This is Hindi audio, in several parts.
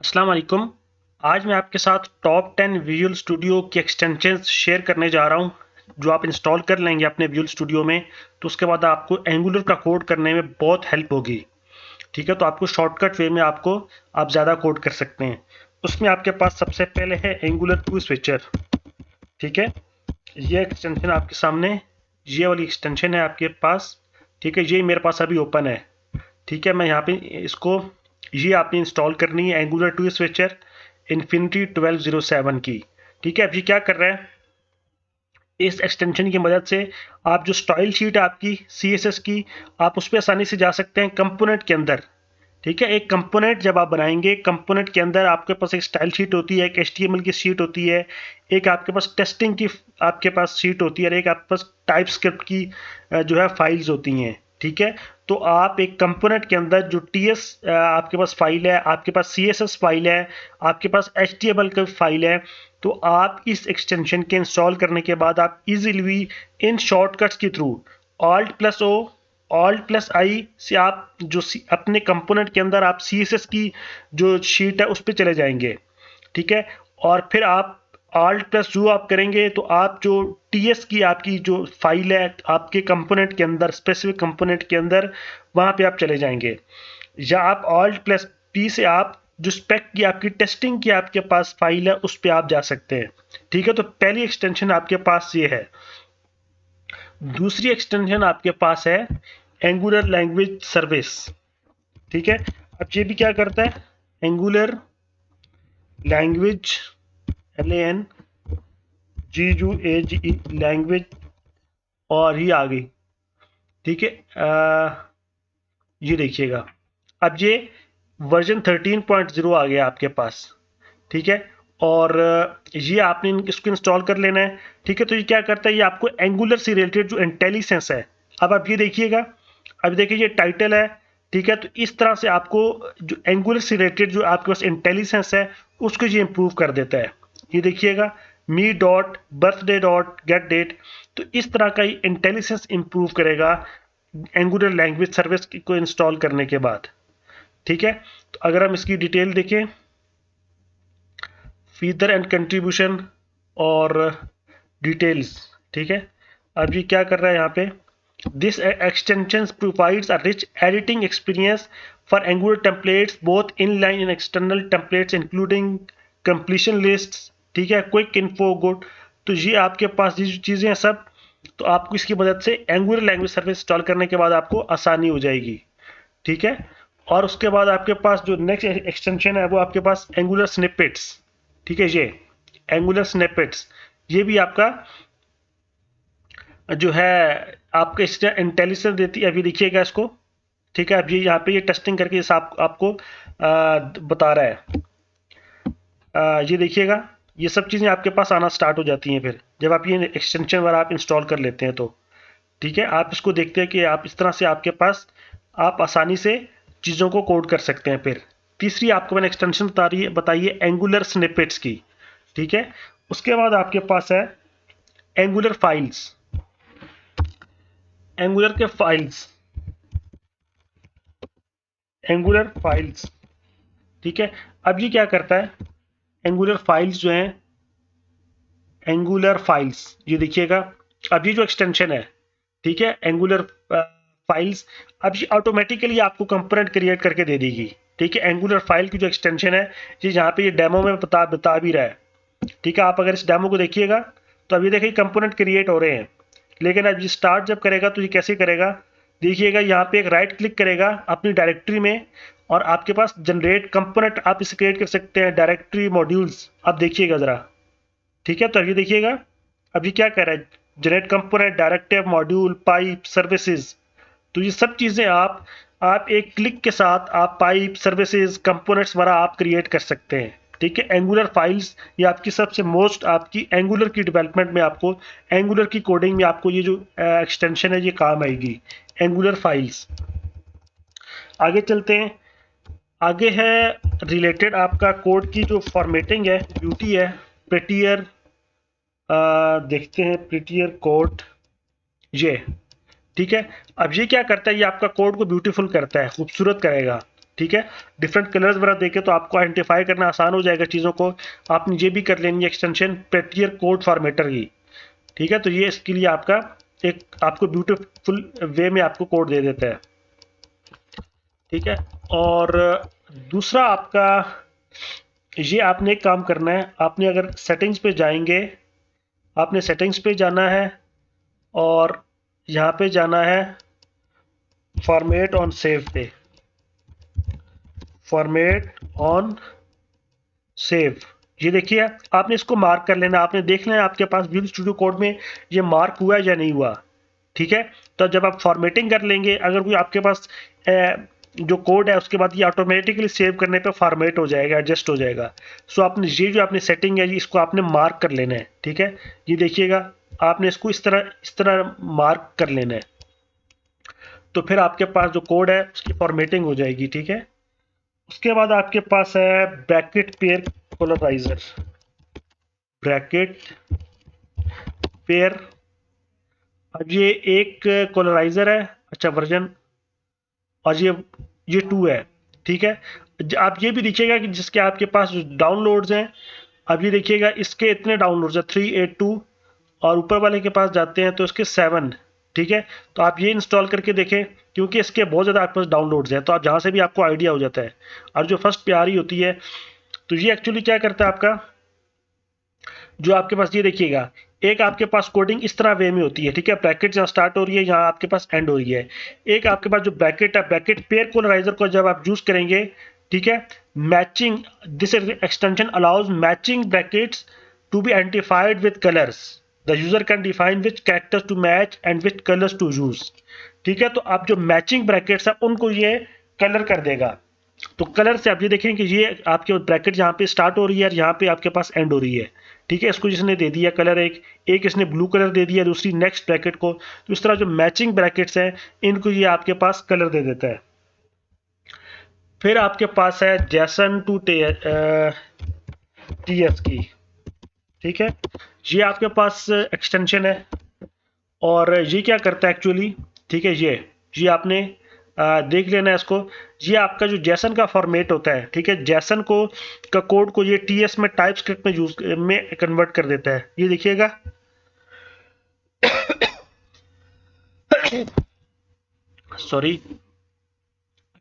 अस्सलाम वालेकुम। आज मैं आपके साथ टॉप 10 विजुअल स्टूडियो की एक्सटेंशंस शेयर करने जा रहा हूं, जो आप इंस्टॉल कर लेंगे अपने विजुअल स्टूडियो में। तो उसके बाद आपको एंगुलर का कोड करने में बहुत हेल्प होगी। ठीक है, तो आपको शॉर्टकट वे में आप ज़्यादा कोड कर सकते हैं। उसमें आपके पास सबसे पहले है एंगुलर 2 स्विचर। ठीक है, ये एक्सटेंशन आपके सामने, ये वाली एक्सटेंशन है आपके पास। ठीक है, ये मेरे पास अभी ओपन है। ठीक है, मैं यहाँ पे इसको, ये आपने इंस्टॉल करनी है एंगुलर 2 स्विचर इन्फिनिटी 1207 की। ठीक है, अब ये क्या कर रहा है, इस एक्सटेंशन की मदद से आप जो स्टाइल शीट है आपकी CSS की, आप उस पर आसानी से जा सकते हैं कंपोनेंट के अंदर। ठीक है, एक कंपोनेंट जब आप बनाएंगे, कंपोनेंट के अंदर आपके पास एक स्टाइल शीट होती है, एक HTML की शीट होती है, एक आपके पास टेस्टिंग की आपके पास शीट होती है, और एक आपके पास टाइप स्क्रिप्ट की जो है फाइल्स होती हैं। ठीक है, तो आप एक कंपोनेंट के अंदर जो TS आपके पास फाइल है, आपके पास CSS फाइल है, आपके पास HTML का फाइल है, तो आप इस एक्सटेंशन के इंस्टॉल करने के बाद आप इजीली इन शॉर्टकट्स के थ्रू Alt+O Alt+I से आप जो अपने कंपोनेंट के अंदर आप CSS की जो शीट है उस पर चले जाएंगे। ठीक है, और फिर आप Alt+U आप करेंगे तो आप जो TS की आपकी जो फाइल है आपके कंपोनेंट के अंदर, स्पेसिफिक कंपोनेंट के अंदर, वहां पे आप चले जाएंगे। या आप Alt+P से आप जो स्पेक की आपकी टेस्टिंग की आपके पास फाइल है उस पर आप जा सकते हैं। ठीक है, तो पहली एक्सटेंशन आपके पास ये है। दूसरी एक्सटेंशन आपके पास है एंगुलर लैंग्वेज सर्विस। ठीक है, अब ये भी क्या करता है, एंगुलर लैंग्वेज, LANGUAGE लैंग्वेज, और ही आ गई। ठीक है, ये देखिएगा, अब ये वर्जन 13.0 आ गया आपके पास। ठीक है, और ये आपने इसको इंस्टॉल कर लेना है। ठीक है, तो ये क्या करता है, ये आपको एंगुलर से रिलेटेड जो इंटेलिजेंस है, अब आप ये देखिएगा, अब देखिए ये टाइटल है। ठीक है, तो इस तरह से आपको जो एंगुलर से रिलेटेड जो आपके पास इंटेलिजेंस है उसको ये इंप्रूव कर देता है। ये देखिएगा, me dot birthday dot get date, तो इस तरह का इंटेलिजेंस इंप्रूव करेगा एंगुलर लैंग्वेज सर्विस को इंस्टॉल करने के बाद। ठीक है, तो अगर हम इसकी डिटेल देखें, फीचर एंड कंट्रीब्यूशन और डिटेल्स। ठीक है, अब ये क्या कर रहा है यहाँ पे, this extension provides a rich editing experience for angular templates both in line and external templates including completion list. ठीक है, क्विक इन्फो गुड। तो ये आपके पास ये जो चीज़ें हैं सब, तो आपको इसकी मदद से एंगुलर लैंग्वेज सर्विस इंस्टॉल करने के बाद आपको आसानी हो जाएगी। ठीक है, और उसके बाद आपके पास जो नेक्स्ट एक्सटेंशन है वो आपके पास एंगुलर स्निपेट्स। ठीक है, ये एंगुलर स्निपेट्स, ये भी आपका जो है आपके इंटेलिजेंस देती है। अभी देखिएगा इसको। ठीक है, अब ये यहाँ पे ये टेस्टिंग करके इस आपको बता रहा है। ये देखिएगा, ये सब चीज़ें आपके पास आना स्टार्ट हो जाती हैं फिर जब आप ये एक्सटेंशन वगैरह आप इंस्टॉल कर लेते हैं तो। ठीक है, आप इसको देखते हैं कि आप इस तरह से आपके पास आप आसानी से चीज़ों को कोड कर सकते हैं। फिर तीसरी आपको मैंने एक्सटेंशन बताई है एंगुलर स्निपेट्स की। ठीक है, उसके बाद आपके पास है एंगुलर फाइल्स। एंगुलर के फाइल्स, एंगुलर फाइल्स। ठीक है, अब ये क्या करता है, एंगुलर फाइल्स जो हैं, एंगुलर फाइल्स, ये देखिएगा, अब ये जो एक्सटेंशन है, ठीक है, एंगुलर फाइल्स, अब ये ऑटोमेटिकली आपको कंपोनेंट क्रिएट करके दे देगी। ठीक है, एंगुलर फाइल की जो एक्सटेंशन है, ये यहाँ पे ये डेमो में बता भी रहा है। ठीक है, आप अगर इस डेमो को देखिएगा तो अभी देखिए कंपोनेंट क्रिएट हो रहे हैं, लेकिन अब ये स्टार्ट जब करेगा तो ये कैसे करेगा, देखिएगा यहाँ पे एक राइट क्लिक करेगा अपनी डायरेक्टरी में, और आपके पास जनरेट कंपोनेंट आप इसे क्रिएट कर सकते हैं, डायरेक्टरी मॉड्यूल्स। आप देखिएगा जरा। ठीक है, तो अभी देखिएगा, अभी क्या कर रहा है, generate component, directive, module, pipe, services. तो ये सब चीज़ें आप एक क्लिक के साथ आप पाइप, सर्विसेज, कंपोनेंट्स वगैरह आप क्रिएट कर सकते हैं। ठीक है, एंगुलर फाइल्स ये आपकी सबसे मोस्ट आपकी एंगुलर की डेवलपमेंट में, आपको एंगुलर की कोडिंग में आपको ये जो एक्सटेंशन है ये काम आएगी, एंगुलर फाइल्स। आगे चलते हैं, आगे है रिलेटेड आपका कोड की जो फॉर्मेटिंग है, ब्यूटी है, प्रेटियर। देखते हैं प्रिटियर कोड, ये। ठीक है, अब ये क्या करता है, ये आपका कोड को ब्यूटीफुल करता है, खूबसूरत करेगा। ठीक है, डिफरेंट कलर्स वगैरह देके तो आपको आइडेंटिफाई करना आसान हो जाएगा चीज़ों को। आपने ये भी कर लेनी है एक्सटेंशन पेटियर कोड फॉर्मेटर की, ठीक है। तो ये इसके लिए आपका एक आपको ब्यूटीफुल वे में आपको कोड दे देता है, ठीक है। और दूसरा आपका ये आपने एक काम करना है, आपने अगर सेटिंग्स पे जाएंगे, आपने सेटिंग्स पे जाना है और यहाँ पे जाना है फॉर्मेट ऑन सेव पे, फॉर्मेट ऑन सेव, ये देखिए आपने इसको मार्क कर लेना, आपने देख लेना आपके पास विजुअल स्टूडियो कोड में ये मार्क हुआ है या नहीं हुआ, ठीक है। तो जब आप फॉर्मेटिंग कर लेंगे, अगर कोई आपके पास जो कोड है उसके बाद ये ऑटोमेटिकली सेव करने पे फॉर्मेट हो जाएगा, एडजस्ट हो जाएगा। सो आपने ये जो आपने सेटिंग है इसको आपने मार्क कर लेना है, ठीक है। ये देखिएगा आपने इसको इस तरह मार्क कर लेना है, तो फिर आपके पास जो कोड है उसकी फॉर्मेटिंग हो जाएगी, ठीक है। उसके बाद आपके पास है bracket pair polariser, bracket pair, अब ये एक पोलराइजर है, अच्छा वर्जन, और ये 2 है, ठीक है। आप ये भी देखिएगा कि जिसके आपके पास जो डाउनलोड्स हैं, अब ये देखिएगा इसके इतने डाउनलोड्स है 382, और ऊपर वाले के पास जाते हैं तो इसके 7, ठीक है। तो आप ये इंस्टॉल करके देखें, क्योंकि इसके बहुत ज़्यादा आपके पास डाउनलोड्स हैं, तो आप जहाँ से भी आपको आइडिया हो जाता है। और जो फर्स्ट पे आ रही होती है, तो ये एक्चुअली क्या करता है आपका, जो आपके पास ये देखिएगा, एक आपके पास कोडिंग इस तरह वे में होती है, ठीक है। ब्रैकेट जहाँ स्टार्ट हो रही है यहाँ आपके पास एंड हो रही है। एक आपके पास जो ब्रैकेट है, ब्रैकेट पेयर पोलराइजर को जब आप यूज करेंगे, ठीक है, matching, this extension allows matching brackets to be identified with colours, the user can define which characters to match and which colours to use, ठीक है। तो आप जो मैचिंग ब्रैकेट्स है उनको ये कलर कर देगा। तो कलर से आप ये देखें कि ये आपके ब्रैकेट यहाँ पे स्टार्ट हो रही है और यहाँ पे आपके पास एंड हो रही है, ठीक है। इसको जिसने दे दिया कलर, एक इसने ब्लू कलर दे दिया, दूसरी नेक्स्ट ब्रैकेट को, तो इस तरह जो मैचिंग ब्रैकेट्स हैं इनको ये आपके पास कलर दे देता है। फिर आपके पास है जेसन टू टीएस की, ठीक है। ये आपके पास एक्सटेंशन है, और ये क्या करता है एक्चुअली, ठीक है, ये आपने देख लेना है इसको। ये आपका जो जेसन का फॉर्मेट होता है, ठीक है, जेसन को का कोड को ये टीएस में टाइप स्क्रिप्ट में यूज में कन्वर्ट कर देता है, ये देखिएगा। Sorry,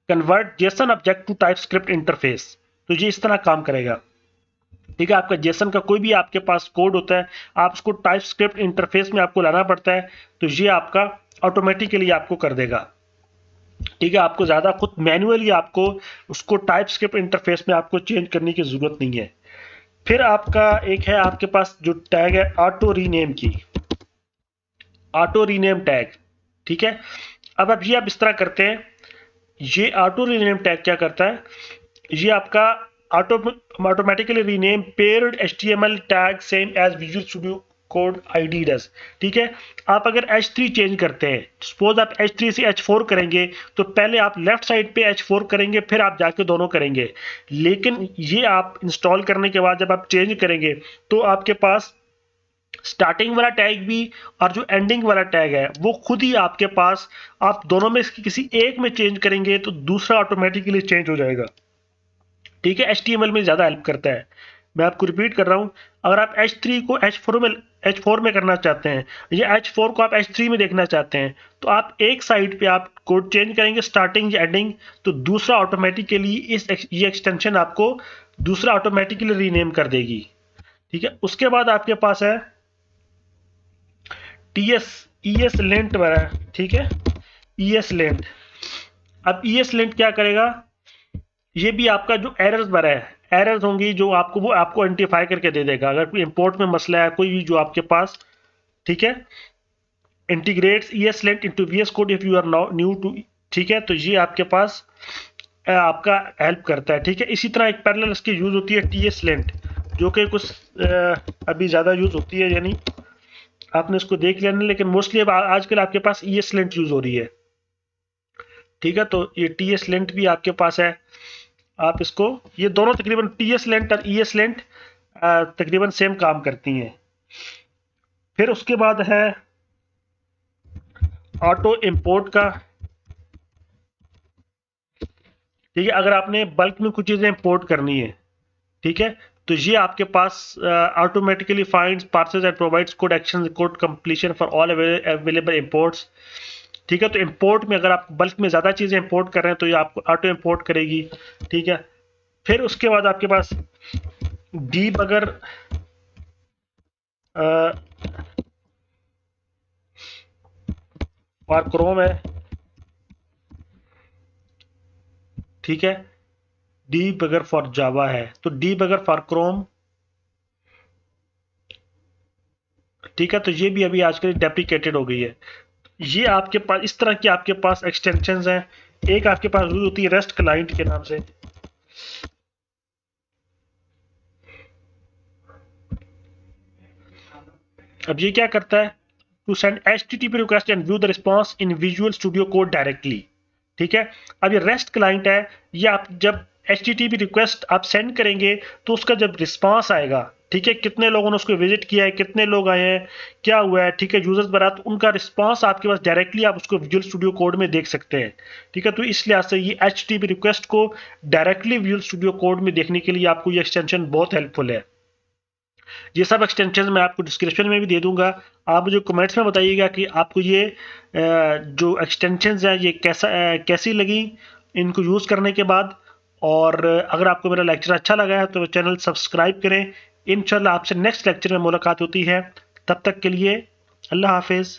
convert JSON object to TypeScript interface, तो ये इस तरह काम करेगा, ठीक है। आपका जेसन का कोई भी आपके पास कोड होता है, आप उसको टाइप स्क्रिप्ट इंटरफेस में आपको लाना पड़ता है, तो ये आपका ऑटोमेटिकली आपको कर देगा, ठीक है। आपको ज़्यादा खुद मैन्युअली आपको उसको टाइप स्क्रिप्ट इंटरफेस में आपको चेंज करने की ज़रूरत नहीं है। फिर आपका एक है आपके पास जो टैग है ऑटो रीनेम की, ऑटो रीनेम टैग, ठीक है। अब आप ये आप इस तरह करते हैं, ये ऑटो रीनेम टैग क्या करता है, ये आपका automatically rename paired HTML tag same as Visual Studio Code ID does, ठीक है। आप अगर H3 चेंज करते हैं, सपोज आप H3 से H4 करेंगे, तो पहले आप लेफ्ट साइड पे H4 करेंगे, फिर आप जाके दोनों करेंगे। लेकिन ये आप इंस्टॉल करने के बाद जब आप चेंज करेंगे, तो आपके पास स्टार्टिंग वाला टैग भी और जो एंडिंग वाला टैग है वो खुद ही आपके पास, आप दोनों में से किसी एक में चेंज करेंगे तो दूसरा ऑटोमेटिकली चेंज हो जाएगा, ठीक है। HTML में ज़्यादा हेल्प करता है। मैं आपको रिपीट कर रहा हूँ, अगर आप H3 को H4 में करना चाहते हैं, या H4 को आप H3 में देखना चाहते हैं, तो आप एक साइड पे आप कोड चेंज करेंगे स्टार्टिंग या एंडिंग, तो दूसरा ऑटोमेटिकली ये एक्सटेंशन आपको दूसरा ऑटोमेटिकली रीनेम कर देगी, ठीक है। उसके बाद आपके पास है ES लेंट वाला, ठीक है, ES लेंट। अब ES लेंट क्या करेगा, ये भी आपका जो एरर्स भरा है, एरर्स होंगी जो आपको वो आपको आइडेंटिफाई करके दे देगा। अगर कोई इंपोर्ट में मसला है, कोई भी जो आपके पास, ठीक है, integrates ESLint into VS code if you are new to, ठीक है। तो ये आपके पास आपका हेल्प करता है, ठीक है। इसी तरह एक पैरेलल इसकी यूज होती है TSLint, जो कि कुछ अभी ज़्यादा यूज होती है, यानी आपने इसको देख लिया नहीं, लेकिन मोस्टली अब आजकल आपके पास ESLint यूज हो रही है, ठीक है। तो ये TSLint भी आपके पास है, आप इसको, ये दोनों तकरीबन TSLint और ESLint तकरीबन सेम काम करती हैं। फिर उसके बाद है ऑटो इंपोर्ट का, ठीक है। अगर आपने बल्क में कुछ चीज़ें इंपोर्ट करनी है, ठीक है, तो ये आपके पास automatically finds parses and provides code action code completion for all available imports. ठीक है, तो इंपोर्ट में अगर आप बल्क में ज़्यादा चीज़ें इंपोर्ट कर रहे हैं तो ये आपको ऑटो इंपोर्ट करेगी। ठीक है, फिर उसके बाद आपके पास डीबगर और क्रोम है। ठीक है, डीबगर फॉर जावा है, तो डीबगर फॉर क्रोम। ठीक है, तो ये भी अभी आजकल डेप्रिकेटेड हो गई है। ये आपके पास इस तरह की आपके पास एक्सटेंशंस हैं। एक आपके पास यूज होती है रेस्ट क्लाइंट के नाम से। अब ये क्या करता है, to send HTTP request and view the response in Visual Studio Code directly. ठीक है, अब ये रेस्ट क्लाइंट है, ये आप जब HTTP रिक्वेस्ट आप सेंड करेंगे तो उसका जब रिस्पॉन्स आएगा, ठीक है, कितने लोगों ने उसको विजिट किया है, कितने लोग आए हैं, क्या हुआ है, ठीक है, यूजर्स बना, तो उनका रिस्पॉन्स आपके पास डायरेक्टली आप उसको विजुअल स्टूडियो कोड में देख सकते हैं। ठीक है, तो इस लिहाज से ये HTTP रिक्वेस्ट को डायरेक्टली विजुअल स्टूडियो कोड में देखने के लिए आपको ये एक्सटेंशन बहुत हेल्पफुल है। ये सब एक्सटेंशन मैं आपको डिस्क्रिप्शन में भी दे दूंगा। आप मुझे कमेंट्स में बताइएगा कि आपको ये जो एक्सटेंशंस हैं ये कैसी लगी इनको यूज़ करने के बाद। और अगर आपको मेरा लेक्चर अच्छा लगा है तो चैनल सब्सक्राइब करें। इंशाल्लाह आपसे नेक्स्ट लेक्चर में मुलाकात होती है, तब तक के लिए अल्लाह हाफिज़।